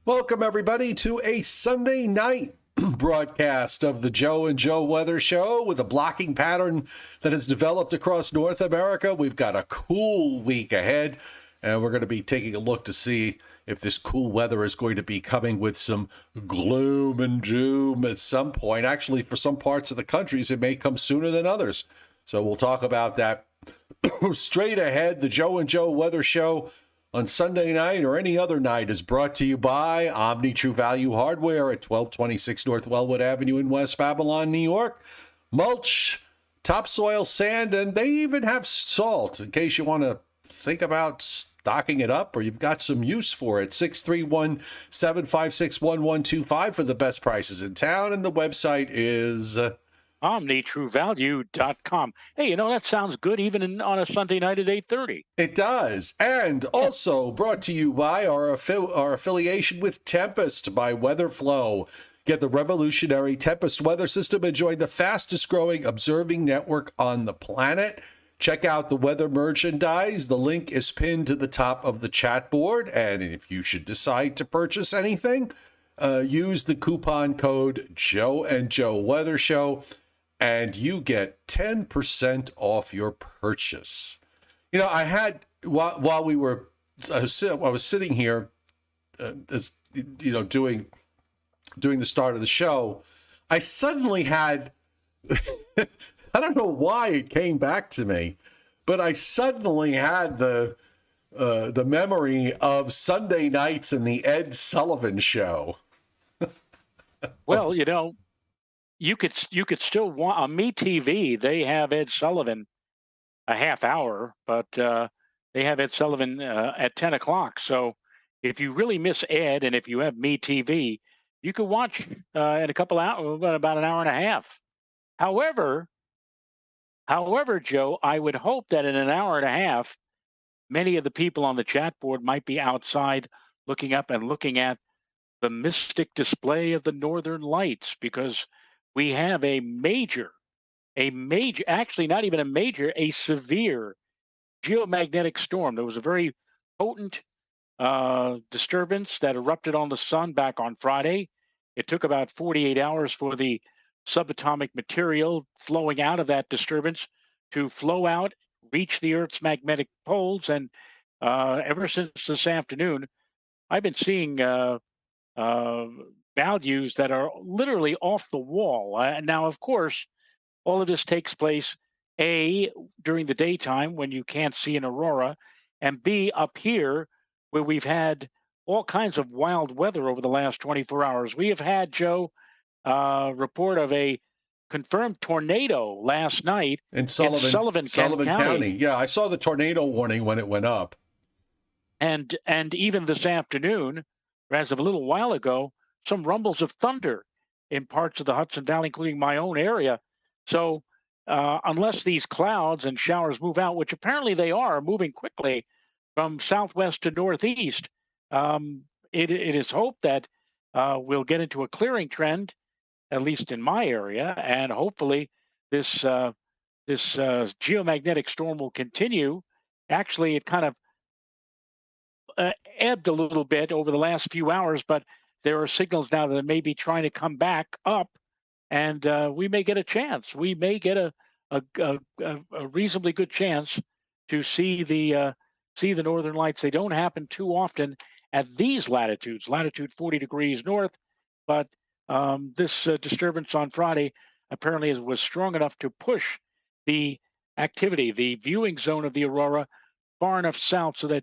Welcome, everybody, to a Sunday night broadcast of the Joe and Joe Weather Show with a blocking pattern that has developed across North America. We've got a cool week ahead, and we're going to be taking a look to see if this cool weather is going to be coming with some gloom and doom at some point. Actually, for some parts of the countries, it may come sooner than others. So we'll talk about that straight ahead. The Joe and Joe Weather Show on Sunday night or any other night is brought to you by Omni True Value Hardware at 1226 North Wellwood Avenue in West Babylon, New York. Mulch, topsoil, sand, and they even have salt in case you want to think about stocking it up or you've got some use for it. 631-756-1125 for the best prices in town, and the website is OmniTrueValue.com. Hey, that sounds good even on a Sunday night at 8:30. It does. And also brought to you by our affiliation with Tempest by WeatherFlow. Get the revolutionary Tempest weather system and join the fastest growing observing network on the planet. Check out the weather merchandise. The link is pinned to the top of the chat board. And if you should decide to purchase anything, use the coupon code Joe and Joe Weather Show, and you get 10% off your purchase. I had while I was sitting here, doing the start of the show, I suddenly had I don't know why it came back to me, but I suddenly had the memory of Sunday nights and the Ed Sullivan Show. Well, you could still want on MeTV. They have Ed Sullivan a half hour, but they have Ed Sullivan at 10 o'clock. So if you really miss Ed, and if you have MeTV, you could watch in a couple hours, about an hour and a half. However, Joe, I would hope that in an hour and a half, many of the people on the chat board might be outside looking up and looking at the mystic display of the Northern Lights, because we have a actually not even a major, a severe geomagnetic storm. There was a very potent disturbance that erupted on the sun back on Friday. It took about 48 hours for the subatomic material flowing out of that disturbance to flow out, reach the Earth's magnetic poles, and ever since this afternoon, I've been seeing values that are literally off the wall. Now, of course, all of this takes place, A, during the daytime when you can't see an aurora, and B, up here where we've had all kinds of wild weather over the last 24 hours. We have had, Joe, report of a confirmed tornado last night in Sullivan County. Yeah, I saw the tornado warning when it went up. And even this afternoon, or as of a little while ago, some rumbles of thunder in parts of the Hudson Valley, including my own area. So unless these clouds and showers move out, which apparently they are moving quickly from southwest to northeast, it is hoped that we'll get into a clearing trend, at least in my area, and hopefully this geomagnetic storm will continue. Actually, it kind of ebbed a little bit over the last few hours, but there are signals now that it may be trying to come back up, and we may get a chance. We may get a reasonably good chance to see the Northern Lights. They don't happen too often at these latitudes, latitude 40 degrees north, but this disturbance on Friday apparently was strong enough to push the activity, the viewing zone of the aurora, far enough south so that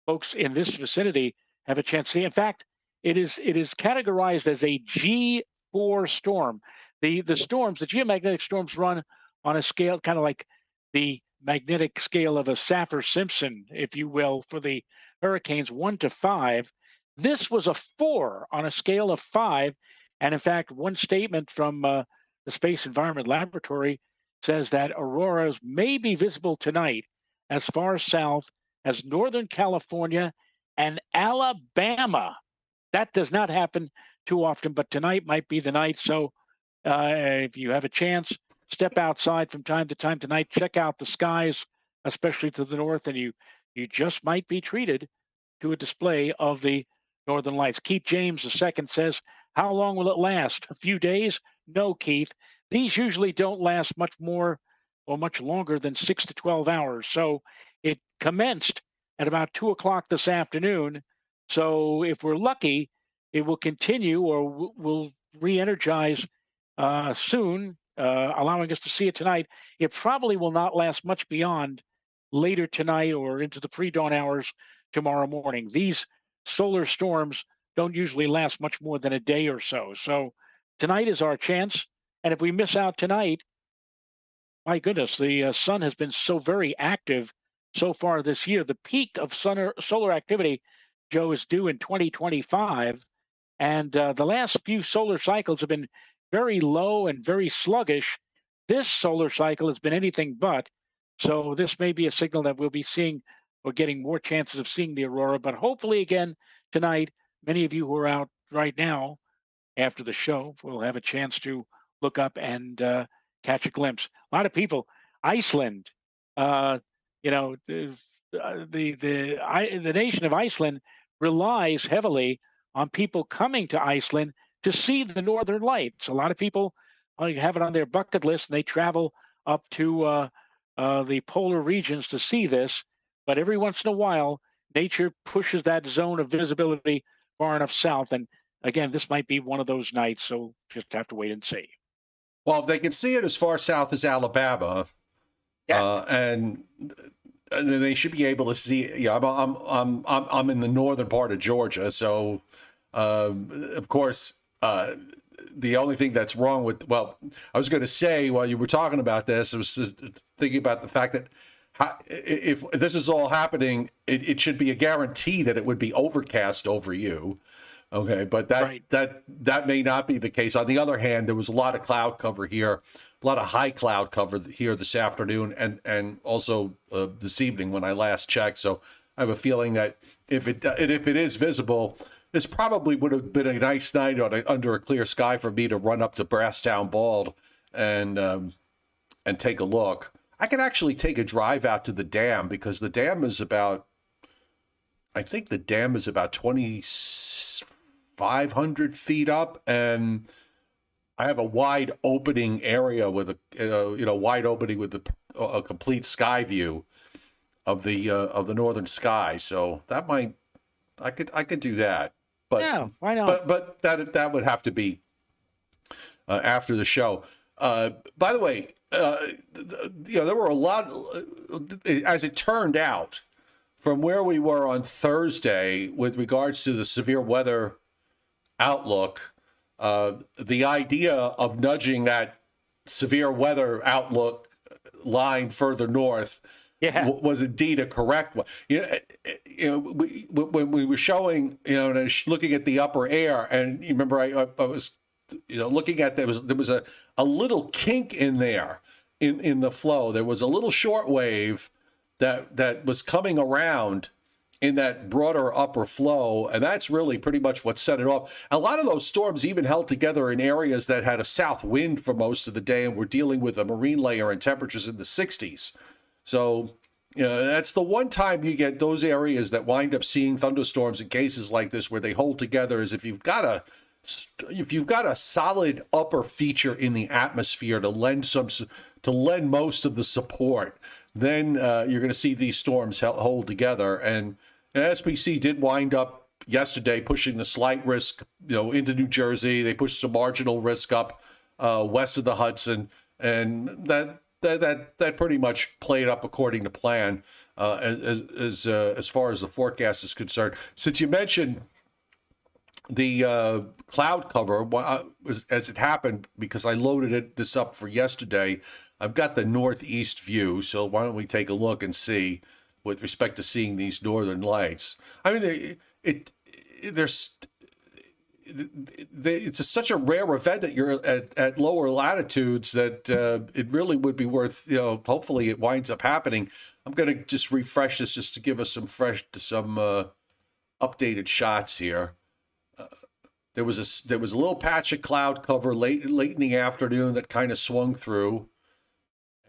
folks in this vicinity have a chance to see. In fact, it is categorized as a G4 storm. The storms, the geomagnetic storms, run on a scale kind of like the magnetic scale of a Saffir-Simpson, if you will, for the hurricanes, 1 to 5. This was a 4 on a scale of 5. And in fact, one statement from the Space Environment Laboratory says that auroras may be visible tonight as far south as Northern California and Alabama. That does not happen too often, but tonight might be the night. So if you have a chance, step outside from time to time tonight, check out the skies, especially to the north, and you just might be treated to a display of the northern lights. Keith James II says, how long will it last? A few days? No, Keith. These usually don't last much more or much longer than 6 to 12 hours. So it commenced at about 2 o'clock this afternoon. So if we're lucky, it will continue or will re-energize soon, allowing us to see it tonight. It probably will not last much beyond later tonight or into the pre-dawn hours tomorrow morning. These solar storms don't usually last much more than a day or so. So tonight is our chance. And if we miss out tonight, my goodness, the sun has been so very active so far this year. The peak of solar activity, Joe, is due in 2025. And the last few solar cycles have been very low and very sluggish. This solar cycle has been anything but. So this may be a signal that we'll be seeing or getting more chances of seeing the aurora. But hopefully, again, tonight, many of you who are out right now after the show will have a chance to look up and catch a glimpse. A lot of people, Iceland, you know, the nation of Iceland relies heavily on people coming to Iceland to see the northern lights. A lot of people have it on their bucket list and they travel up to the polar regions to see this. But every once in a while, nature pushes that zone of visibility far enough south. And again, this might be one of those nights. So just have to wait and see. Well, if they can see it as far south as Alabama, and they should be able to see. Yeah, I'm in the northern part of Georgia, so of course, the only thing that's wrong with, well, I was going to say while you were talking about this, I was thinking about the fact that if this is all happening, it should be a guarantee that it would be overcast over you. Okay, but that may not be the case. On the other hand, there was a lot of cloud cover here, a lot of high cloud cover here this afternoon, and also this evening when I last checked. So I have a feeling that if it is visible, this probably would have been a nice night under a clear sky for me to run up to Brasstown Bald and take a look. I can actually take a drive out to the dam because the dam is about, I think the dam is about 2,500 feet up, and I have a wide opening area with a complete sky view of the northern sky. So that might, I could do that. But yeah, why not? But that would have to be after the show. By the way, there were a lot, as it turned out, from where we were on Thursday with regards to the severe weather outlook. The idea of nudging that severe weather outlook line further north was indeed a correct one. When we were showing, looking at the upper air, and you remember I was, looking at there was a little kink in there in the flow. There was a little short wave that was coming around in that broader upper flow, and that's really pretty much what set it off. A lot of those storms even held together in areas that had a south wind for most of the day and were dealing with a marine layer and temperatures in the 60s. So that's the one time you get those areas that wind up seeing thunderstorms in cases like this where they hold together, is if you've got a solid upper feature in the atmosphere to lend most of the support, then you're going to see these storms hold together. And SPC did wind up yesterday pushing the slight risk, into New Jersey. They pushed the marginal risk up west of the Hudson, and that pretty much played up according to plan as far as the forecast is concerned. Since you mentioned the cloud cover, as it happened, because I loaded this up for yesterday, I've got the northeast view, so why don't we take a look and see with respect to seeing these northern lights. I mean, it's such a rare event that you're at lower latitudes that it really would be worth, hopefully it winds up happening. I'm going to just refresh this just to give us some updated shots here. There was a little patch of cloud cover late in the afternoon that kind of swung through,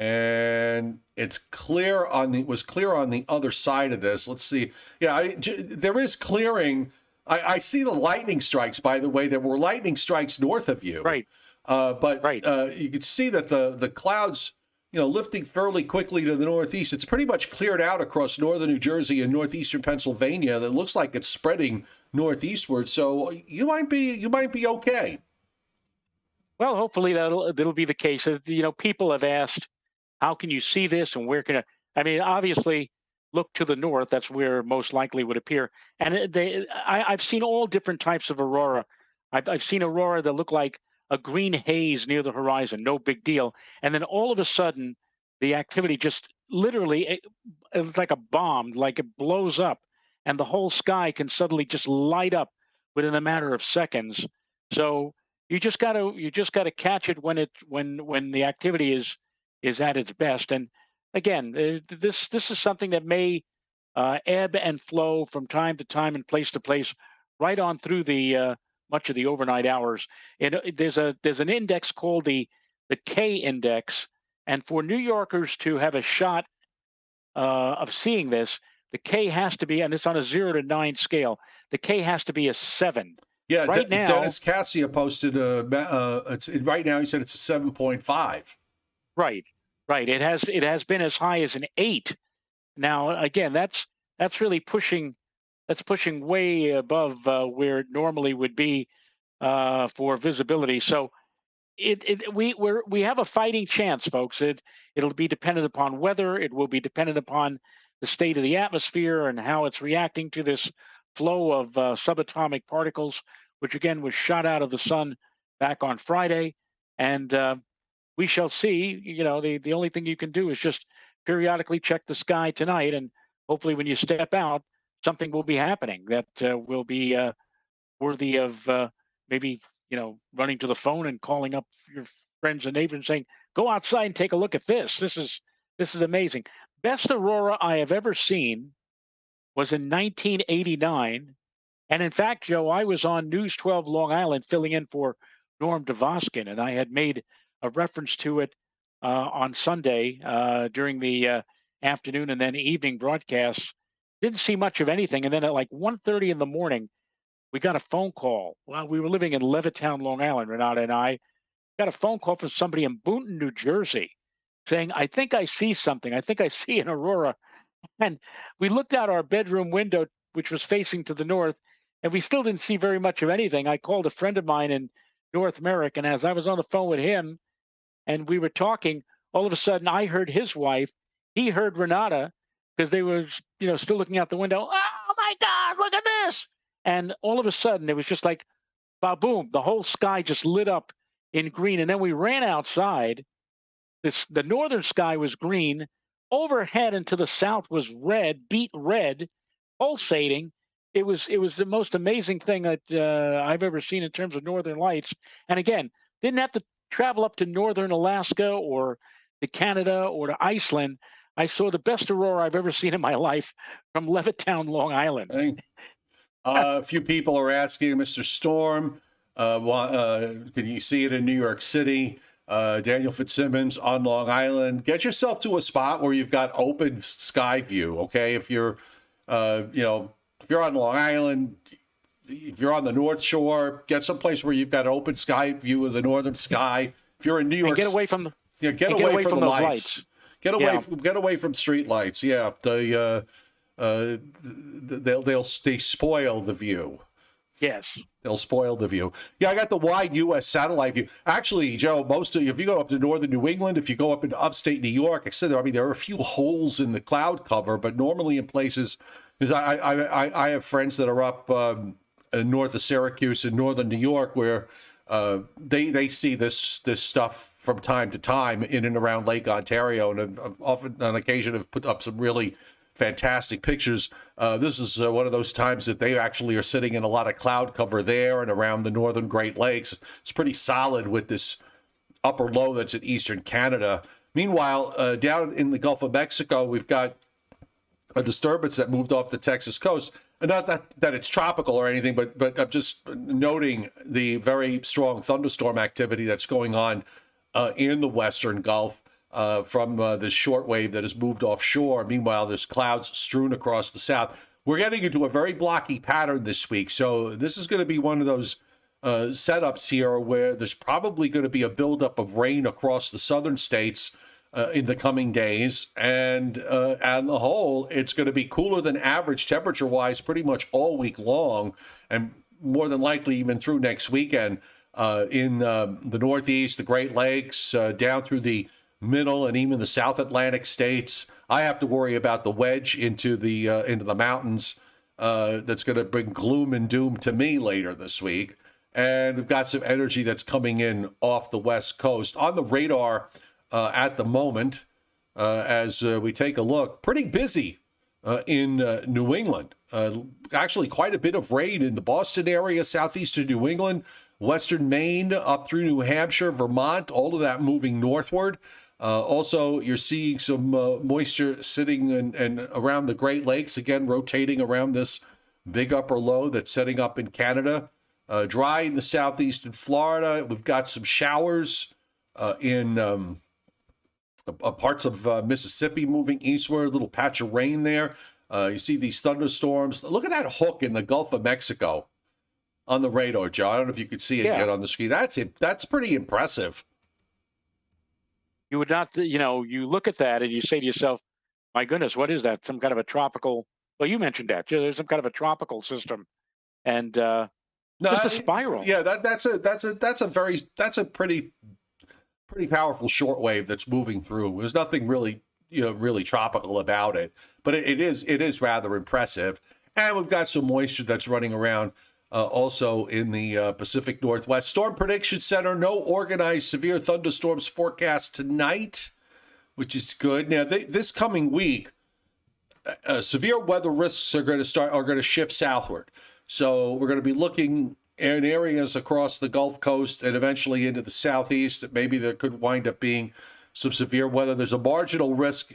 and was clear on the other side of this. Let's see. Yeah, there is clearing I see the lightning strikes, by the way. There were lightning strikes north of you. Right. But Right. You can see that the clouds, lifting fairly quickly to the northeast. It's pretty much cleared out across northern New Jersey and northeastern Pennsylvania. That looks like it's spreading northeastward. So you might be okay. Well, hopefully that'll be the case. People have asked, how can you see this, and where can I? I mean, obviously, look to the north. That's where most likely would appear. And I've seen all different types of aurora. I've seen aurora that look like a green haze near the horizon, no big deal. And then all of a sudden, the activity just literally, it's like a bomb, like it blows up, and the whole sky can suddenly just light up within a matter of seconds. So you just gotta catch it when the activity is at its best. And again, this is something that may ebb and flow from time to time and place to place, right on through the much of the overnight hours. And there's an index called the K index, and for New Yorkers to have a shot of seeing this, the K has to be, and it's on a 0 to 9 scale. The K has to be a 7. Yeah, right now, Dennis Cassia posted. It's right now. He said it's a 7.5. Right, right. It has been as high as an 8. Now, again, that's really pushing. That's pushing way above where it normally would be for visibility. So we have a fighting chance, folks. It'll be dependent upon weather. It will be dependent upon the state of the atmosphere and how it's reacting to this flow of subatomic particles, which again was shot out of the sun back on Friday. And we shall see. The only thing you can do is just periodically check the sky tonight, and hopefully when you step out, something will be happening that will be worthy of maybe running to the phone and calling up your friends and neighbors and saying, "Go outside and take a look at this. This is amazing." Best aurora I have ever seen was in 1989. And in fact, Joe, I was on News 12 Long Island filling in for Norm Dvoskin, and I had made a reference to it on Sunday during the afternoon and then evening broadcasts. Didn't see much of anything. And then at like 1:30 in the morning, we got a phone call. Well, we were living in Levittown, Long Island, Renata and I. Got a phone call from somebody in Boonton, New Jersey, saying, "I think I see something. I think I see an aurora." And we looked out our bedroom window, which was facing to the north, and we still didn't see very much of anything. I called a friend of mine in North America, and as I was on the phone with him and we were talking, all of a sudden I heard his wife. He heard Renata, because they were, still looking out the window. "Oh my God, look at this!" And all of a sudden it was just like, ba-boom, the whole sky just lit up in green. And then we ran outside. The northern sky was green. Overhead and to the south was red, beet red, pulsating. It was the most amazing thing that I've ever seen in terms of northern lights. And again, didn't have to travel up to northern Alaska or to Canada or to Iceland. I saw the best aurora I've ever seen in my life from Levittown, Long Island. Hey. A few people are asking, Mr. Storm, can you see it in New York City? Daniel Fitzsimmons on Long Island. Get yourself to a spot where you've got open sky view. Okay, if you're, if you're on Long Island, if you're on the North Shore, get someplace where you've got open sky view of the northern sky. If you're in New York, and get away from the get away from the those lights. Get away from street lights. Yeah, they spoil the view. Yes. They'll spoil the view. Yeah, I got the wide U.S. satellite view. Actually, Joe, if you go up to northern New England, if you go up into upstate New York, there are a few holes in the cloud cover, but normally in places, because I have friends that are up north of Syracuse in northern New York where they see this stuff from time to time in and around Lake Ontario, and have often on occasion have put up some really fantastic pictures. This is one of those times that they actually are sitting in a lot of cloud cover there and around the northern Great Lakes. It's pretty solid with this upper low that's in eastern Canada. Meanwhile, down in the Gulf of Mexico, we've got a disturbance that moved off the Texas coast. And not that it's tropical or anything, but I'm just noting the very strong thunderstorm activity that's going on in the western Gulf. From this shortwave that has moved offshore. Meanwhile, there's clouds strewn across the south. we're getting into a very blocky pattern this week. So this is going to be one of those setups here where there's probably going to be a buildup of rain across the southern states in the coming days. And on the whole, it's going to be cooler than average temperature-wise pretty much all week long, and more than likely even through next weekend in the Northeast, the Great Lakes, down through the middle and even the South Atlantic states. I have to worry about the wedge into the mountains that's going to bring gloom and doom to me later this week. And we've got some energy that's coming in off the West Coast. On the radar at the moment, as we take a look, pretty busy in New England. Actually, quite a bit of rain in the Boston area, southeastern New England, western Maine, up through New Hampshire, Vermont, all of that moving northward. Also, you're seeing some moisture sitting and around the Great Lakes, again, rotating around this big upper low that's setting up in Canada. Dry in the southeast in Florida. We've got some showers in parts of Mississippi moving eastward, a little patch of rain there. You see these thunderstorms. Look at that hook in the Gulf of Mexico on the radar, Joe. I don't know if you could see it yet on the screen. That's pretty impressive. You would not, you look at that and you say to yourself, my goodness, what is that? Some kind of a tropical, well, you mentioned that. There's some kind of a tropical system. And just a spiral. Yeah, that's a pretty powerful shortwave that's moving through. There's nothing really, really tropical about it, but it is rather impressive. And we've got some moisture that's running around also in the Pacific Northwest. Storm Prediction Center, no organized severe thunderstorms forecast tonight, which is good. Now, this coming week, severe weather risks are going to shift southward. So we're going to be looking in areas across the Gulf Coast and eventually into the southeast that maybe there could wind up being some severe weather. There's a marginal risk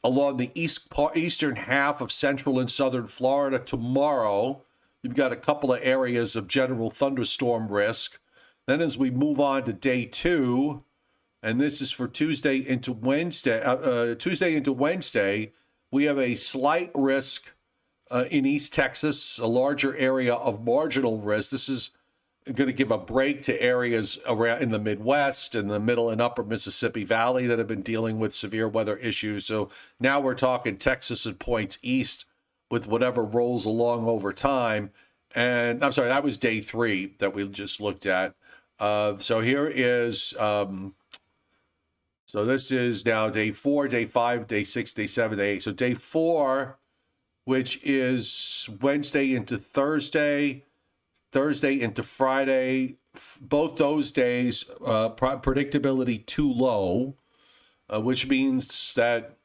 along the eastern half of central and southern Florida tomorrow. You've got a couple of areas of general thunderstorm risk. Then as we move on to day 2, and this is for Tuesday into Wednesday, we have a slight risk in East Texas, a larger area of marginal risk. This is going to give a break to areas around in the Midwest and the middle and upper Mississippi Valley that have been dealing with severe weather issues. So now we're talking Texas and points east with whatever rolls along over time. And I'm sorry, that was day 3 that we just looked at. So here is, so this is now day 4, day 5, day 6, day 7, day 8. So day 4, which is Wednesday into Thursday, Thursday into Friday, both those days, predictability too low, which means that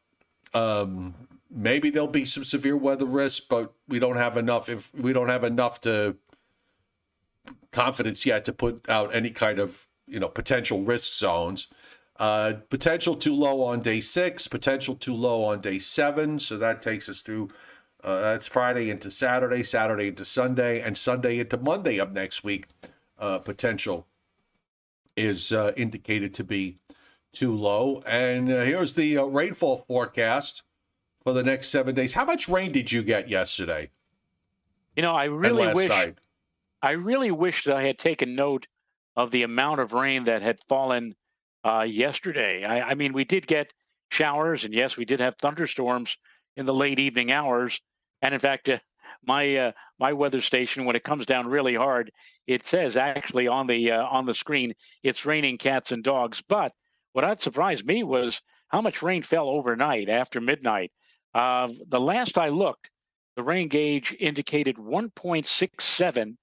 maybe there'll be some severe weather risk, but we don't have enough. If we don't have enough to confidence yet to put out any kind of potential risk zones. Potential too low on day 6, potential too low on day 7. So that takes us through. That's Friday into Saturday, Saturday into Sunday, and Sunday into Monday of next week. Potential is indicated to be too low. And here's the rainfall forecast for the next 7 days. How much rain did you get yesterday? I really wish that I had taken note of the amount of rain that had fallen yesterday. I mean, we did get showers, and yes, we did have thunderstorms in the late evening hours. And in fact, my weather station, when it comes down really hard, it says actually on the screen, it's raining cats and dogs. But what had surprised me was how much rain fell overnight after midnight. The last I looked, the rain gauge indicated 1.67,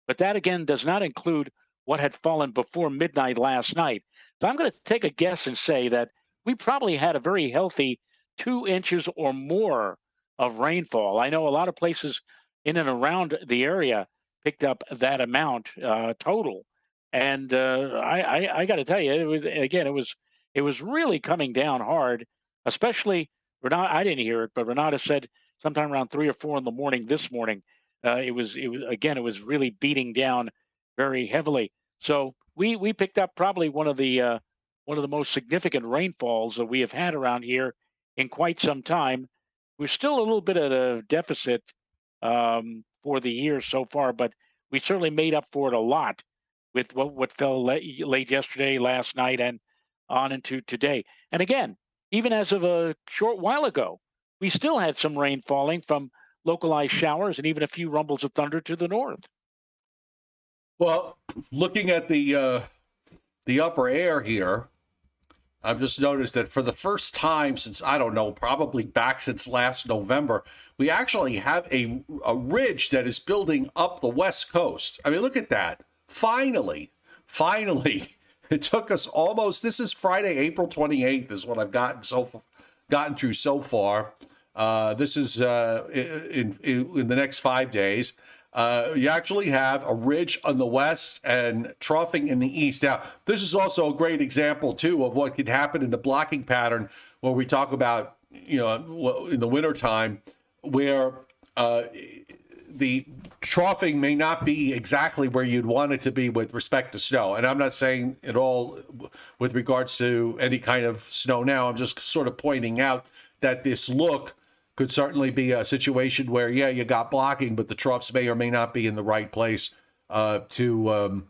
but that again does not include what had fallen before midnight last night. So I'm going to take a guess and say that we probably had a very healthy 2 inches or more of rainfall. I know a lot of places in and around the area picked up that amount total, and I got to tell you, it was really coming down hard. Especially Renata, I didn't hear it, but Renata said sometime around 3 or 4 in the morning this morning. It was really beating down very heavily. So we picked up probably one of the most significant rainfalls that we have had around here in quite some time. We're still a little bit at a deficit for the year so far, but we certainly made up for it a lot with what fell late yesterday, last night, and on into today. And again, even as of a short while ago, we still had some rain falling from localized showers and even a few rumbles of thunder to the north. Well, looking at the upper air here, I've just noticed that for the first time since, I don't know, probably back since last November, we actually have a ridge that is building up the west coast. I mean, look at that. Finally, it took us almost, this is Friday, April 28th is what I've gotten through so far. This is in the next 5 days. You actually have a ridge on the west and troughing in the east. Now, this is also a great example, too, of what could happen in the blocking pattern where we talk about, in the wintertime, where the troughing may not be exactly where you'd want it to be with respect to snow. And I'm not saying at all with regards to any kind of snow now. I'm just sort of pointing out that this look could certainly be a situation where, yeah, you got blocking, but the troughs may or may not be in the right place to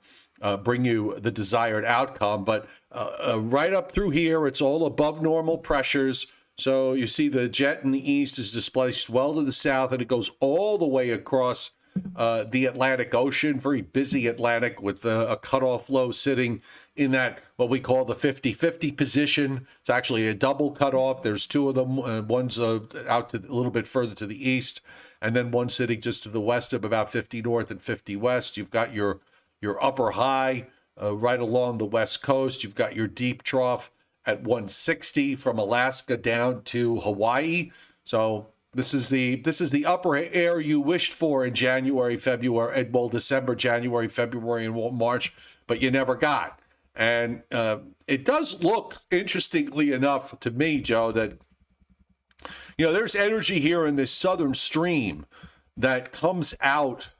bring you the desired outcome. But right up through here, it's all above normal pressures. So you see the jet in the east is displaced well to the south, and it goes all the way across the Atlantic Ocean, very busy Atlantic, with a cutoff low sitting in that what we call the 50-50 position. It's actually a double cutoff. There's two of them. One's out to a little bit further to the east, and then one sitting just to the west of about 50 north and 50 west. You've got your upper high right along the west coast. You've got your deep trough at 160 from Alaska down to Hawaii. So this is the upper air you wished for in January, February, well, December, January, February, and March, but you never got. And it does look, interestingly enough to me, Joe, that there's energy here in this southern stream that comes out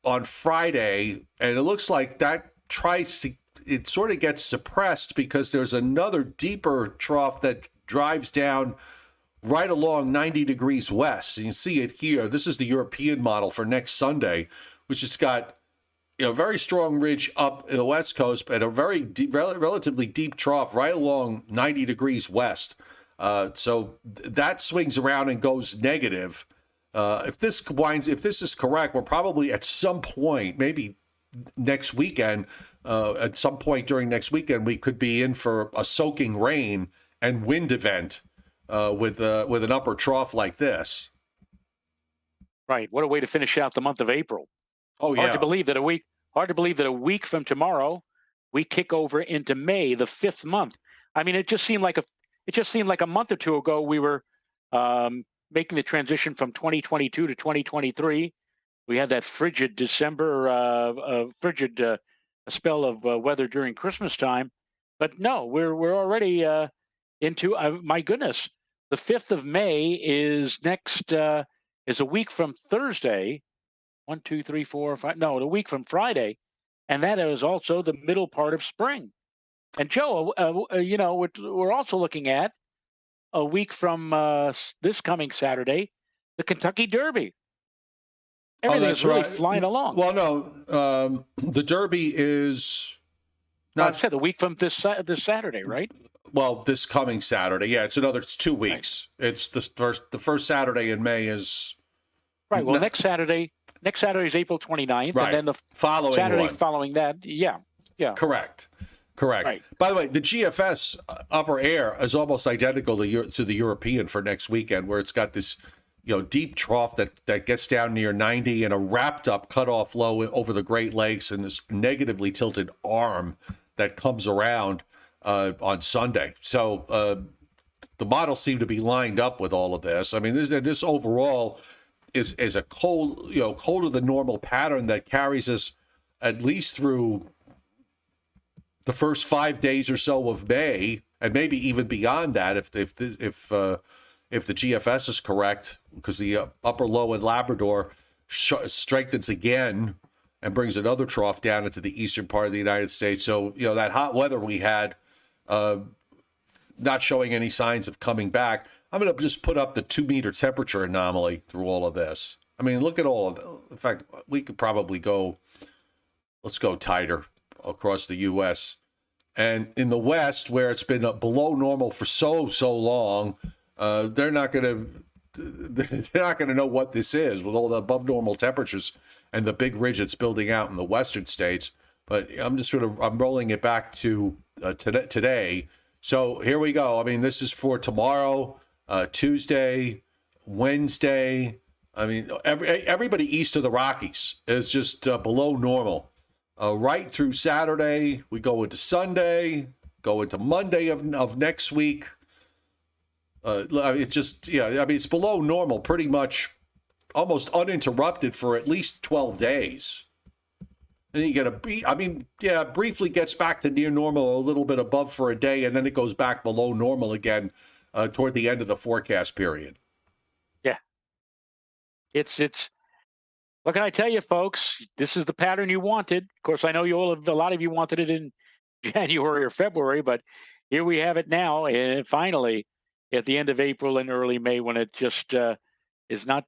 on Friday, and it looks like that it sort of gets suppressed because there's another deeper trough that drives down right along 90 degrees west. And you see it here. This is the European model for next Sunday, which has got very strong ridge up in the west coast, but a very deep, relatively deep trough right along 90 degrees west. So that swings around and goes negative. If this is correct, we're probably at some point, maybe next weekend, at some point during next weekend, we could be in for a soaking rain and wind event with an upper trough like this. Right. What a way to finish out the month of April. Oh, yeah. Hard to believe that a week from tomorrow we kick over into May, the 5th month. I mean, it just seemed like a month or two ago we were making the transition from 2022 to 2023. We had that frigid December, a spell of weather during Christmas time, but no, we're already into. My goodness, the 5th of May is is a week from Thursday. 1, 2, 3, 4, 5. No, a week from Friday, and that is also the middle part of spring. And Joe, we're also looking at a week from this coming Saturday, the Kentucky Derby. Everything's really flying along. Well, no, the Derby is not. I said the week from this Saturday, right? Well, this coming Saturday, yeah, it's 2 weeks. Right. It's the first Saturday in May is right. Well, next Saturday is April 29th, right. And then the following Saturday following that, yeah. Correct. Right. By the way, the GFS upper air is almost identical to the European for next weekend, where it's got this deep trough that gets down near 90 and a wrapped up cutoff low over the Great Lakes and this negatively tilted arm that comes around on Sunday. So the models seem to be lined up with all of this. I mean, this overall is a cold, colder than normal pattern that carries us at least through the first 5 days or so of May, and maybe even beyond that if the GFS is correct, because the upper low in Labrador strengthens again and brings another trough down into the eastern part of the United States. So, that hot weather we had not showing any signs of coming back. I'm going to just put up the 2-meter temperature anomaly through all of this. I mean, look at all of them. In fact, we could probably let's go tighter across the U.S. And in the West, where it's been below normal for so long, they're not going to know what this is with all the above normal temperatures and the big ridge it's building out in the western states. But I'm rolling it back to today. So here we go. I mean, this is for tomorrow, Tuesday, Wednesday. I mean, everybody east of the Rockies is just below normal. Right through Saturday, we go into Sunday, go into Monday of next week. It's just, it's below normal pretty much almost uninterrupted for at least 12 days. And you get briefly gets back to near normal, a little bit above for a day, and then it goes back below normal again toward the end of the forecast period. Yeah. It's what can I tell you, folks? This is the pattern you wanted. Of course, I know a lot of you wanted it in January or February, but here we have it now, and finally at the end of April and early May, when it just is not,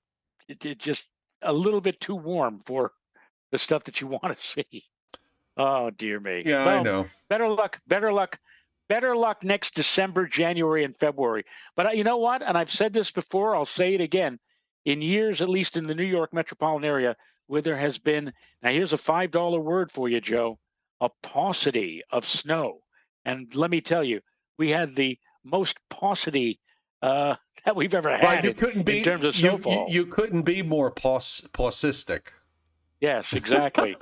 it just a little bit too warm for the stuff that you want to see. Oh, dear me. Yeah, well, I know. Better luck next December, January, and February. But you know what? And I've said this before, I'll say it again. In years, at least in the New York metropolitan area, where there has been, now here's a $5 word for you, Joe, a paucity of snow. And let me tell you, we had the most paucity that we've ever had in terms of snowfall. You couldn't be more paucistic. Yes, exactly.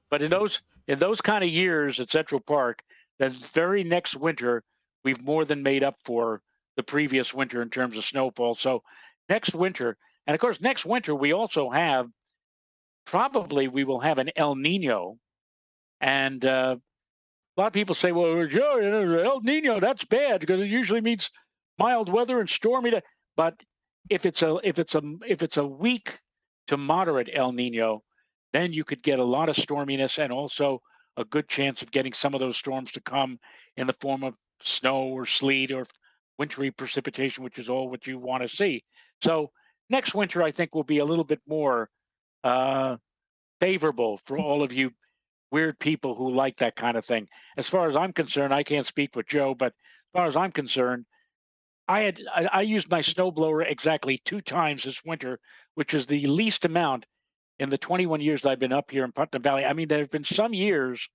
But in those kind of years at Central Park, the very next winter, we've more than made up for the previous winter in terms of snowfall. So next winter, and of course, next winter, we also have, we will have an El Nino. And a lot of people say, well, Joe, El Nino, that's bad because it usually means mild weather and stormy. But if it's a weak to moderate El Nino, then you could get a lot of storminess and also a good chance of getting some of those storms to come in the form of snow or sleet or wintry precipitation, which is all what you want to see. So next winter, I think, will be a little bit more favorable for all of you weird people who like that kind of thing. As far as I'm concerned, I can't speak for Joe, but as far as I'm concerned, I used my snowblower exactly 2 times this winter, which is the least amount in the 21 years that I've been up here in Putnam Valley. I mean, there have been some years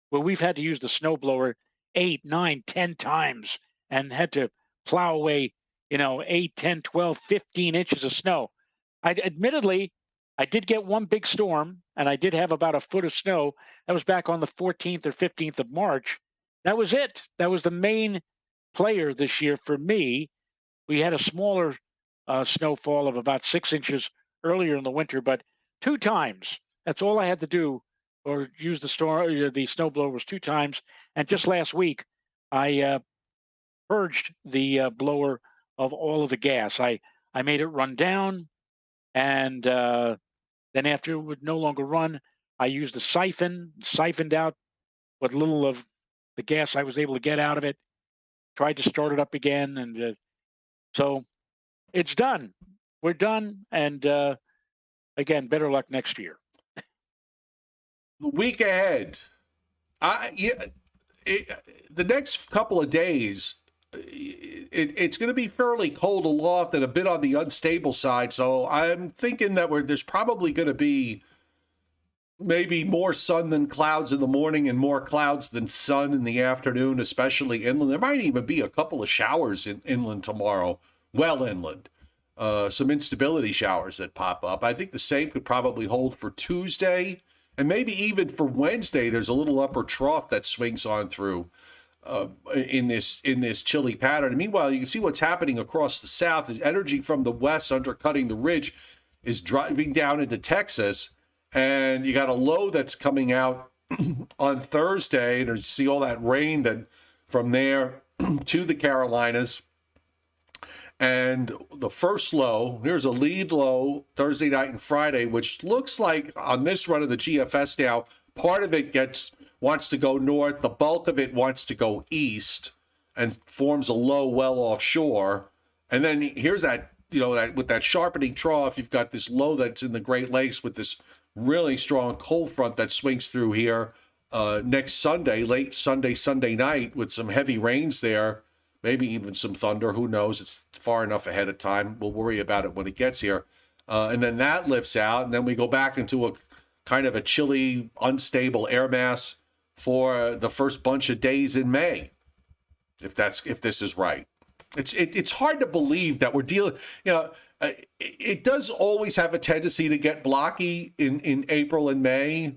where we've had to use the snowblower 8, 9, 10 times and had to plow away, 8, 10, 12, 15 inches of snow. Admittedly, I did get one big storm, and I did have about a foot of snow. That was back on the 14th or 15th of March. That was it. That was the main player this year for me. We had a smaller snowfall of about 6 inches earlier in the winter, but 2 times. That's all I had to do, or use the snowblower was 2 times. And just last week, I purged the blower of all of the gas. I made it run down, and then after it would no longer run, I used the siphoned out what little of the gas I was able to get out of it, tried to start it up again, and so it's done. We're done, and again, better luck next year. The week ahead, the next couple of days, it's going to be fairly cold aloft and a bit on the unstable side. So I'm thinking that there's probably going to be maybe more sun than clouds in the morning and more clouds than sun in the afternoon, especially inland. There might even be a couple of showers inland tomorrow, well inland. Some instability showers that pop up. I think the same could probably hold for Tuesday, and maybe even for Wednesday. There's a little upper trough that swings on through in this chilly pattern. And meanwhile, you can see what's happening across the south. The energy from the west undercutting the ridge is driving down into Texas, and you got a low that's coming out on Thursday, and you see all that rain that from there to the Carolinas. And the first low, here's a lead low Thursday night and Friday, which looks like on this run of the GFS now, part of it wants to go north, the bulk of it wants to go east and forms a low well offshore. And then here's that that with that sharpening trough, you've got this low that's in the Great Lakes with this really strong cold front that swings through here next Sunday, late Sunday night, with some heavy rains there, maybe even some thunder. Who knows? It's far enough ahead of time. We'll worry about it when it gets here. And then that lifts out, and then we go back into a kind of a chilly, unstable air mass for the first bunch of days in May, if this is right. It's hard to believe that we're dealing. It does always have a tendency to get blocky in April and May,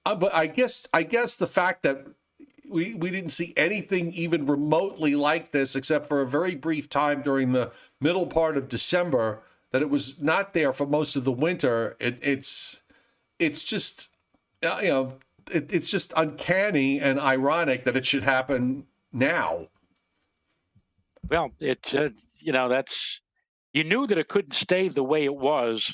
but I guess the fact that we didn't see anything even remotely like this, except for a very brief time during the middle part of December, that it was not there for most of the winter. It's just it's just uncanny and ironic that it should happen now. Well, that's, you knew that it couldn't stay the way it was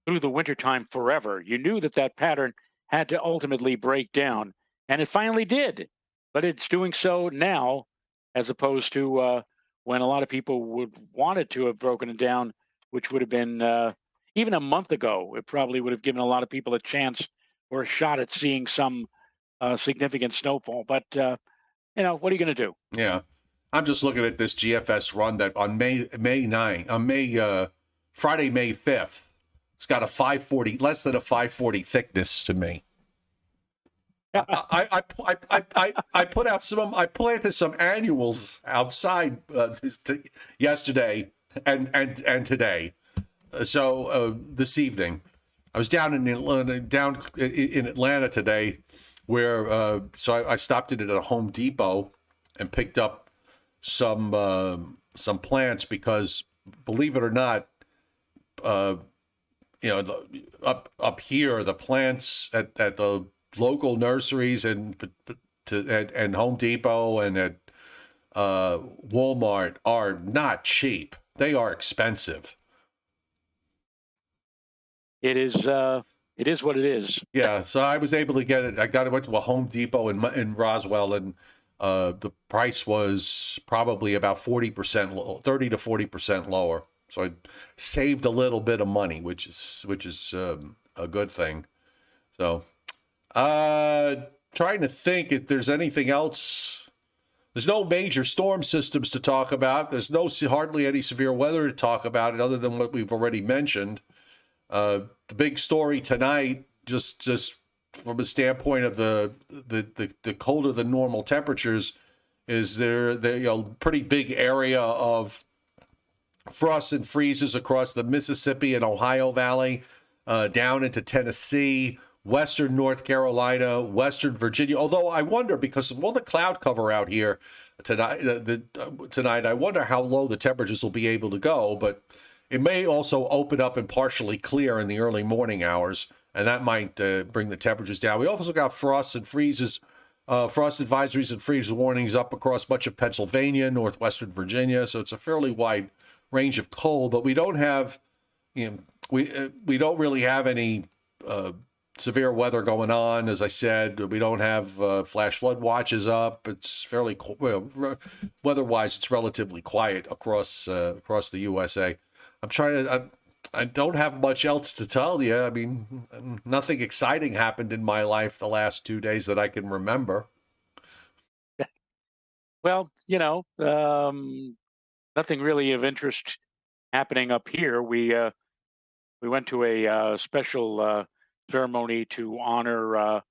through the wintertime forever. You knew that pattern had to ultimately break down, and it finally did. But it's doing so now, as opposed to when a lot of people would wanted to have broken it down, which would have been even a month ago. It probably would have given a lot of people a chance or a shot at seeing some significant snowfall. But what are you going to do? Yeah. I'm just looking at this GFS run that on Friday, May 5th, it's got a 540, less than a 540 thickness to me. I planted some annuals outside yesterday and today. So this evening, I was down in Atlanta today, where so I stopped in at a Home Depot and picked up some plants, because, believe it or not, up here, the plants at the local nurseries and Home Depot and at Walmart are not cheap. They are expensive. It is what it is. Yeah, so I was able to get it. Went to a Home Depot in Roswell, and the price was probably about 40%, 30 to 40% lower. So I saved a little bit of money, which is a good thing. So, trying to think if there's anything else. There's no major storm systems to talk about. There's hardly any severe weather to talk about, other than what we've already mentioned. The big story tonight, just from a standpoint of the colder than normal temperatures, is there pretty big area of frosts and freezes across the Mississippi and Ohio Valley, down into Tennessee, western North Carolina, western Virginia. Although I wonder, because of all the cloud cover out here tonight, I wonder how low the temperatures will be able to go. But it may also open up and partially clear in the early morning hours, and that might bring the temperatures down. We also got frosts and freezes, frost advisories and freeze warnings up across much of Pennsylvania, northwestern Virginia. So it's a fairly wide range of cold, but we don't have, we don't really have any severe weather going on. As I said, we don't have flash flood watches up. It's fairly weather-wise, it's relatively quiet across the USA. I don't have much else to tell you. I mean, nothing exciting happened in my life the last 2 days that I can remember. Well, nothing really of interest happening up here. We went to a special ceremony to honor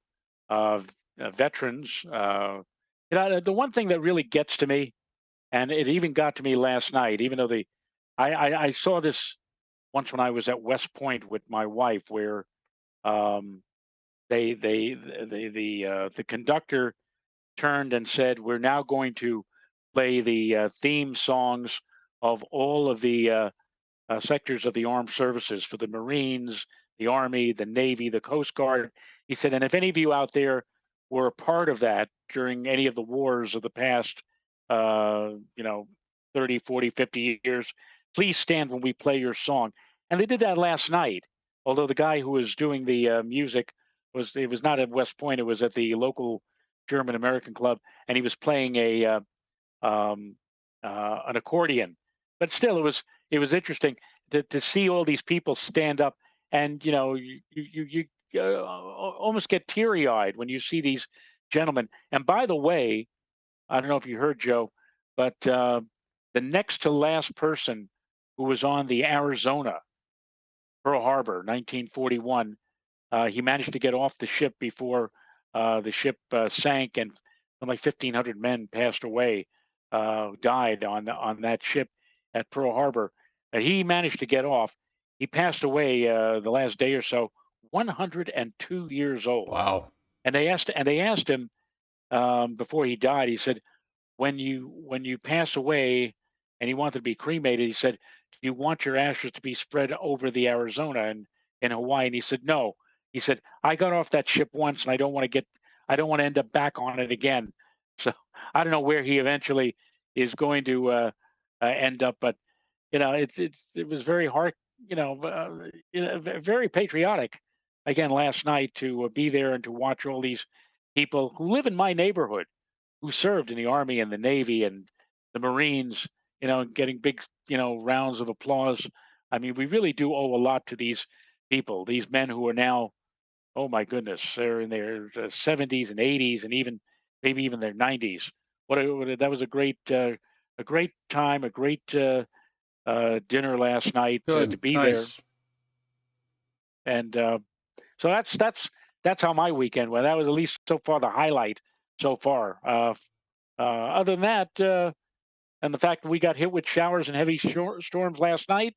veterans. The one thing that really gets to me, and it even got to me last night, even though I saw this once when I was at West Point with my wife, where the conductor turned and said, "We're now going to play the theme songs of all of the sectors of the armed services, for the Marines, the Army, the Navy, the Coast Guard." He said, "And if any of you out there were a part of that during any of the wars of the past, 30, 40, 50 years, please stand when we play your song." And they did that last night. Although the guy who was doing the music was not at West Point, it was at the local German American club, and he was playing an accordion. But still, it was interesting. to see all these people stand up, and almost get teary eyed when you see these gentlemen. And by the way, I don't know if you heard, Joe, but the next to last person who was on the Arizona Pearl Harbor, 1941, he managed to get off the ship before the ship sank, and like 1,500 men passed away, died on that ship at Pearl Harbor. He managed to get off. He passed away the last day or so, 102 years old. Wow. And they asked him before he died. He said, when you pass away, and he wanted to be cremated, he said, do you want your ashes to be spread over the Arizona and in Hawaii? And he said, no. He said, I got off that ship once, and I don't want to end up back on it again. So I don't know where he eventually is going to end up, but it was very hard, very patriotic. Again, last night to be there and to watch all these people who live in my neighborhood, who served in the Army and the Navy and the Marines, getting big, rounds of applause. I mean, we really do owe a lot to these people, these men who are now, oh my goodness, they're in their 70s and 80s, and maybe even their 90s. That was a great time, a great dinner last night to Good. be Nice. there. And so that's how my weekend went. That was, at least so far, the highlight so far. Other than that, and the fact that we got hit with showers and heavy storms last night,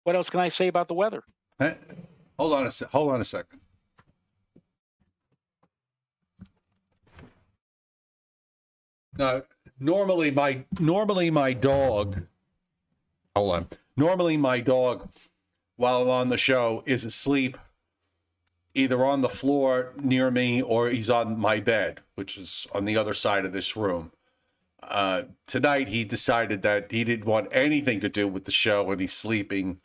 what else can I say about the weather? Hey, hold on a second. Now, normally my dog. Hold on. Normally my dog, while I'm on the show, is asleep either on the floor near me or he's on my bed, which is on the other side of this room. Tonight he decided that he didn't want anything to do with the show, and he's sleeping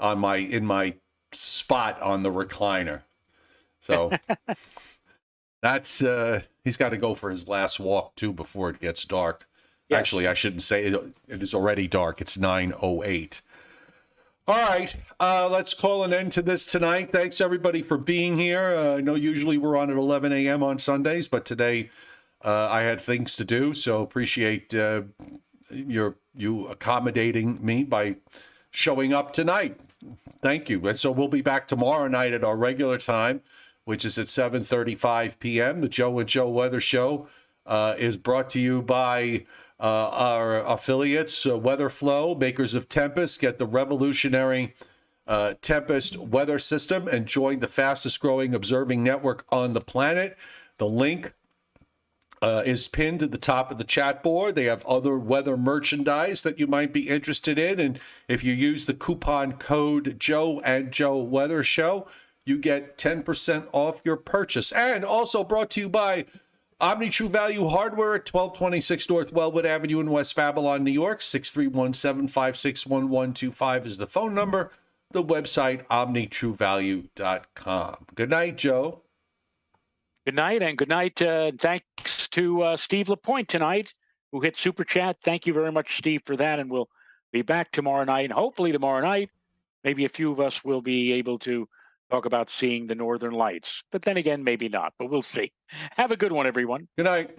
in my spot on the recliner. So that's he's got to go for his last walk too before it gets dark. Yes. Actually, I shouldn't say it. It is already dark. It's 9:08. All right, let's call an end to this tonight. Thanks, everybody, for being here. I know usually we're on at 11 a.m. on Sundays, but today I had things to do, so appreciate you accommodating me by showing up tonight. Thank you. And so we'll be back tomorrow night at our regular time, which is at 7:35 p.m. The Joe and Joe Weather Show is brought to you by our affiliates, WeatherFlow, makers of Tempest. Get the revolutionary Tempest weather system and join the fastest growing observing network on the planet. The link is pinned at the top of the chat board. They have other weather merchandise that you might be interested in. And if you use the coupon code Joe and Joe Weather Show, you get 10% off your purchase. And also brought to you by Omni True Value Hardware at 1226 North Wellwood Avenue in West Babylon, New York. 631-756-1125 is the phone number. The website, omnitruevalue.com. Good night, Joe. Good night, and good night. Thanks to Steve LaPointe tonight, who hit Super Chat. Thank you very much, Steve, for that. And we'll be back tomorrow night. And hopefully tomorrow night, maybe a few of us will be able to talk about seeing the Northern Lights. But then again, maybe not. But we'll see. Have a good one, everyone. Good night.